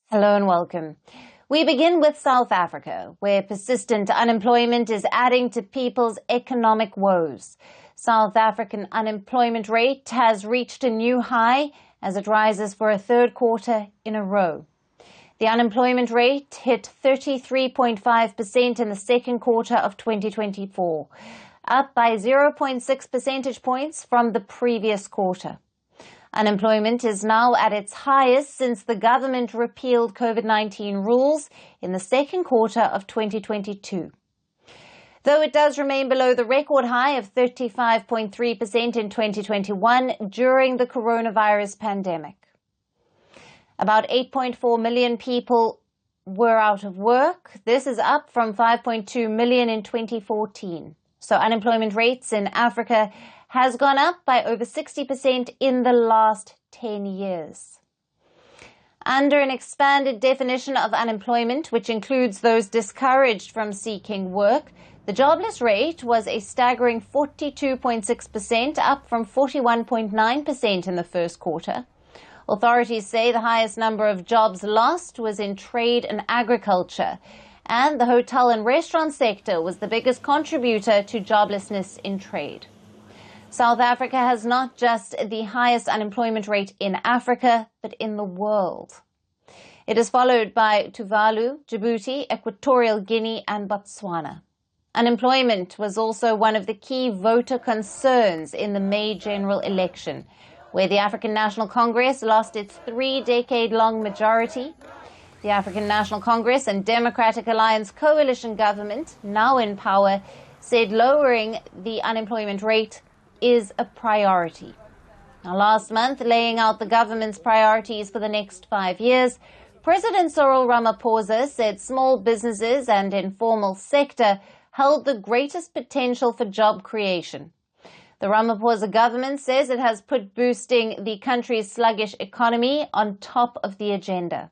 Hello and welcome. We begin with South Africa, where persistent unemployment is adding to people's economic woes. South African unemployment rate has reached a new high as it rises for a third quarter in a row. The unemployment rate hit 33.5% in the second quarter of 2024, up by 0.6 percentage points from the previous quarter. Unemployment is now at its highest since the government repealed COVID-19 rules in the second quarter of 2022. Though it does remain below the record high of 35.3% in 2021 during the coronavirus pandemic. About 8.4 million people were out of work. This is up from 5.2 million in 2014. So unemployment rates in Africa has gone up by over 60% in the last 10 years. Under an expanded definition of unemployment, which includes those discouraged from seeking work, the jobless rate was a staggering 42.6%, up from 41.9% in the first quarter. Authorities say the highest number of jobs lost was in trade and agriculture, and the hotel and restaurant sector was the biggest contributor to joblessness in trade. South Africa has not just the highest unemployment rate in Africa, but in the world. It is followed by Tuvalu, Djibouti, Equatorial Guinea, and Botswana. Unemployment was also one of the key voter concerns in the May general election, where the African National Congress lost its 3-decade-long majority. The African National Congress and Democratic Alliance coalition government, now in power, said lowering the unemployment rate is a priority. Now, last month, laying out the government's priorities for the next 5 years, President Cyril Ramaphosa said small businesses and informal sector held the greatest potential for job creation. The Ramaphosa government says it has put boosting the country's sluggish economy on top of the agenda.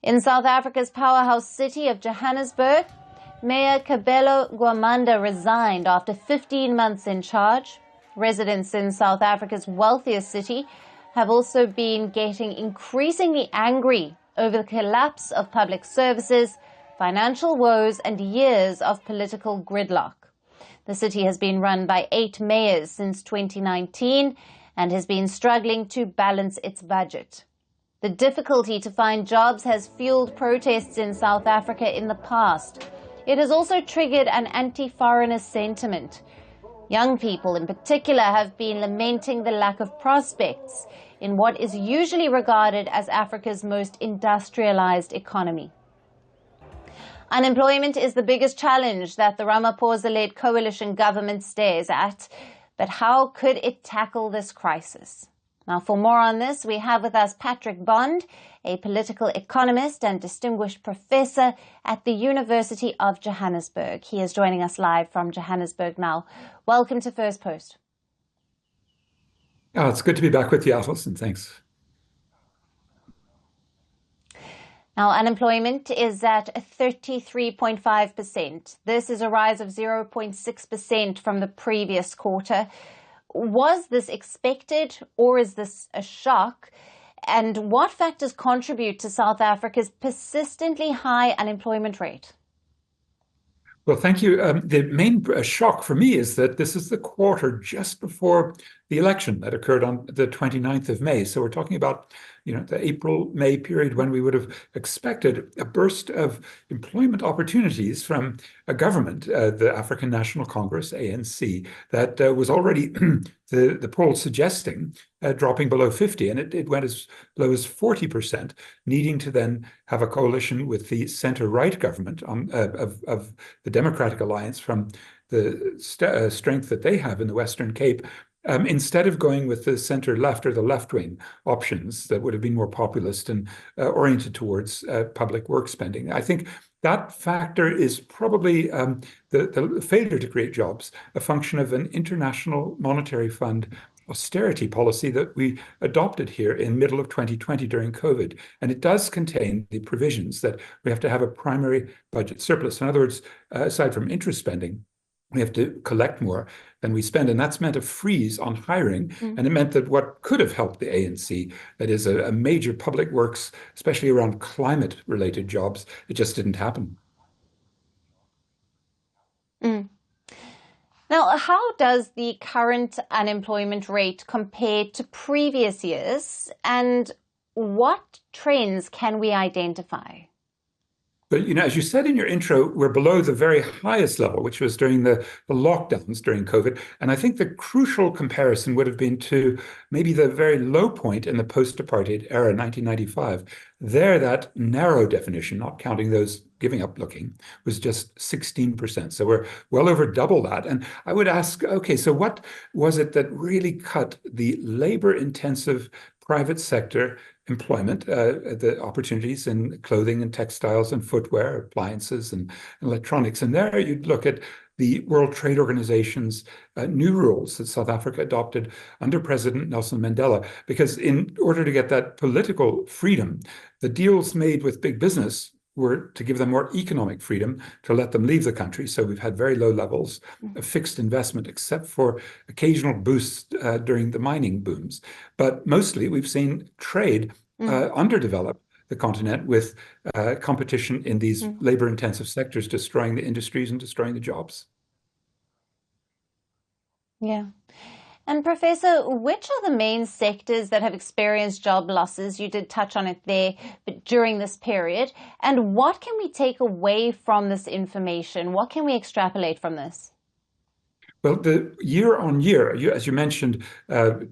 In South Africa's powerhouse city of Johannesburg, Mayor Kabelo Gwamanda resigned after 15 months in charge. Residents in South Africa's wealthiest city have also been getting increasingly angry over the collapse of public services, financial woes, and years of political gridlock. The city has been run by 8 mayors since 2019 and has been struggling to balance its budget. The difficulty to find jobs has fueled protests in South Africa in the past. It has also triggered an anti-foreigner sentiment. Young people in particular have been lamenting the lack of prospects in what is usually regarded as Africa's most industrialized economy. Unemployment is the biggest challenge that the Ramaphosa-led coalition government stares at, but how could it tackle this crisis? Now, for more on this, we have with us Patrick Bond, a political economist and distinguished professor at the University of Johannesburg. He is joining us live from Johannesburg now. Welcome to First Post. Oh, it's good to be back with you, Alyson. Thanks. Now, unemployment is at 33.5%. This is a rise of 0.6% from the previous quarter. Was this expected, or is this a shock? And what factors contribute to South Africa's persistently high unemployment rate? Well, thank you. The main shock for me is that this is the quarter just before the election that occurred on the 29th of May. So we're talking about, the April-May period when we would have expected a burst of employment opportunities from a government, the African National Congress, ANC, that was already, the poll suggesting dropping below 50, and it went as low as 40%, needing to then have a coalition with the center-right government of the Democratic Alliance from the strength that they have in the Western Cape, instead of going with the center-left or the left-wing options that would have been more populist and oriented towards public work spending. I think that factor is probably the failure to create jobs, a function of an International Monetary Fund austerity policy that we adopted here in middle of 2020 during COVID. And it does contain the provisions that we have to have a primary budget surplus. In other words, aside from interest spending, we have to collect more than we spend. And that's meant a freeze on hiring. And it meant that what could have helped the ANC, that is a major public works, especially around climate-related jobs, it just didn't happen. Now, how does the current unemployment rate compare to previous years, and what trends can we identify? But, as you said in your intro, we're below the very highest level, which was during the lockdowns during COVID. And I think the crucial comparison would have been to maybe the very low point in the post-apartheid era, 1995. There, that narrow definition, not counting those giving up looking, was just 16%. So we're well over double that. And I would ask, okay, so what was it that really cut the labor-intensive private sector employment, the opportunities in clothing and textiles and footwear, appliances and electronics? And there you'd look at the World Trade Organization's new rules that South Africa adopted under President Nelson Mandela, because in order to get that political freedom, the deals made with big business were to give them more economic freedom, to let them leave the country. So we've had very low levels of fixed investment, except for occasional boosts during the mining booms. But mostly we've seen trade underdevelop the continent with competition in these labor-intensive sectors, destroying the industries and destroying the jobs. Yeah. And Professor, which are the main sectors that have experienced job losses? You did touch on it there, but during this period. And what can we take away from this information? What can we extrapolate from this? Well, the year on year, as you mentioned,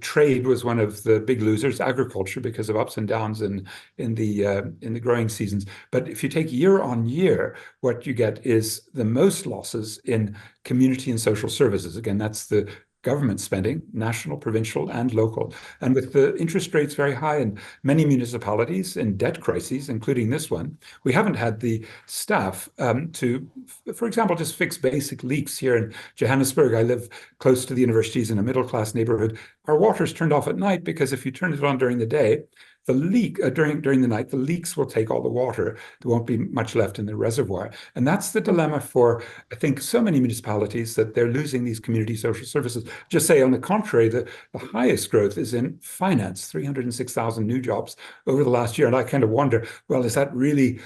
trade was one of the big losers, agriculture because of ups and downs in the growing seasons. But if you take year on year, what you get is the most losses in community and social services. Again, that's the government spending, national, provincial, and local. And with the interest rates very high in many municipalities in debt crises, including this one, we haven't had the staff to, for example, just fix basic leaks here in Johannesburg. I live close to the universities in a middle-class neighborhood. Our water's turned off at night because if you turn it on during the day, the leak during the night, the leaks will take all the water. There won't be much left in the reservoir. And that's the dilemma for, I think, so many municipalities, that they're losing these community social services. Just say, on the contrary, the highest growth is in finance, 306,000 new jobs over the last year. And I kind of wonder, well, is that really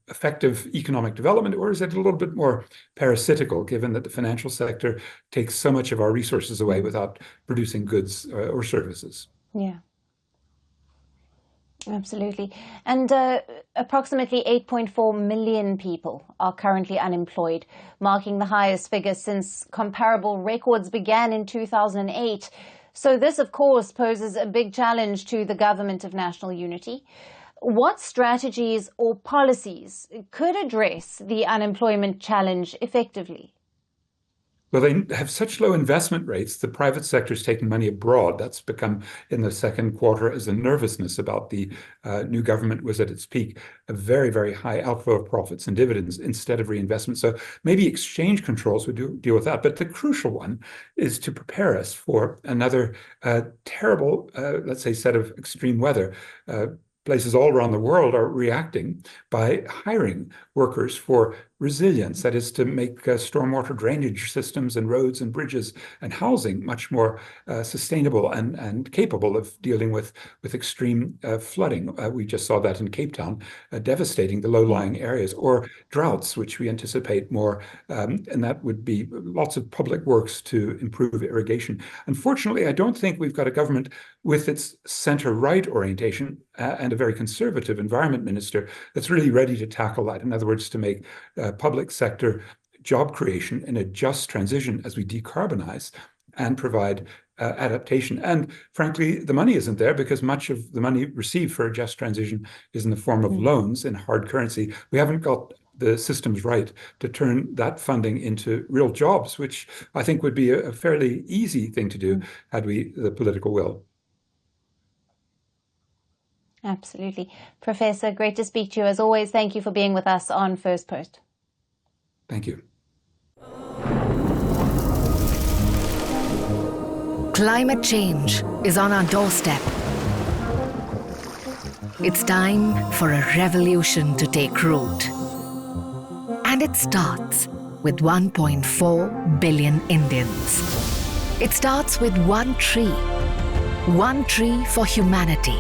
effective economic development, or is it a little bit more parasitical, given that the financial sector takes so much of our resources away without producing goods or services? Yeah. Absolutely. And approximately 8.4 million people are currently unemployed, marking the highest figure since comparable records began in 2008. So this, of course, poses a big challenge to the Government of National Unity. What strategies or policies could address the unemployment challenge effectively? Well, they have such low investment rates. The private sector is taking money abroad. That's become, in the second quarter, as the nervousness about the new government was at its peak, a very, very high outflow of profits and dividends instead of reinvestment. So maybe exchange controls would deal with that. But the crucial one is to prepare us for another terrible, let's say, set of extreme weather. Places all around the world are reacting by hiring workers for resilience, that is to make stormwater drainage systems and roads and bridges and housing much more sustainable and capable of dealing with extreme flooding. We just saw that in Cape Town, devastating the low-lying areas, or droughts, which we anticipate more, and that would be lots of public works to improve irrigation. Unfortunately, I don't think we've got a government with its center-right orientation and a very conservative environment minister that's really ready to tackle that. In other words, to make public sector job creation in a just transition as we decarbonize and provide adaptation. And frankly, the money isn't there, because much of the money received for a just transition is in the form of loans in hard currency. We haven't got the systems right to turn that funding into real jobs, which I think would be a fairly easy thing to do had we the political will. Absolutely. Professor, great to speak to you as always. Thank you for being with us on Firstpost. Thank you. Climate change is on our doorstep. It's time for a revolution to take root. And it starts with 1.4 billion Indians. It starts with one tree for humanity,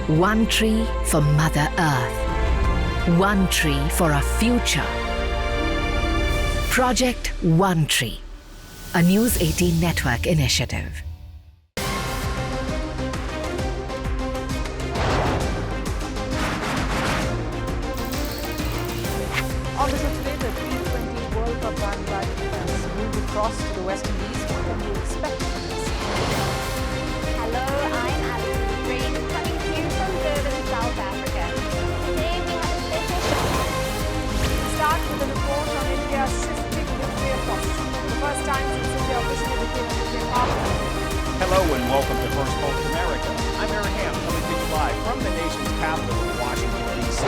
one tree for Mother Earth, one tree for a future. Project One Tree, a News 18 network initiative. On the show today, the T20 World Cup bandwagon has moved across to the West Indies. What can you expect from this? Hello, I'm Alyson, coming to you from Durban, South Africa. Today we have a special show. Start with a report on India's shifting nuclear posture. The first time since India officially became a nuclear power. Hello and welcome to Firstpost America. I'm Aaron Ham, coming to you live from the nation's capital, Washington, D.C.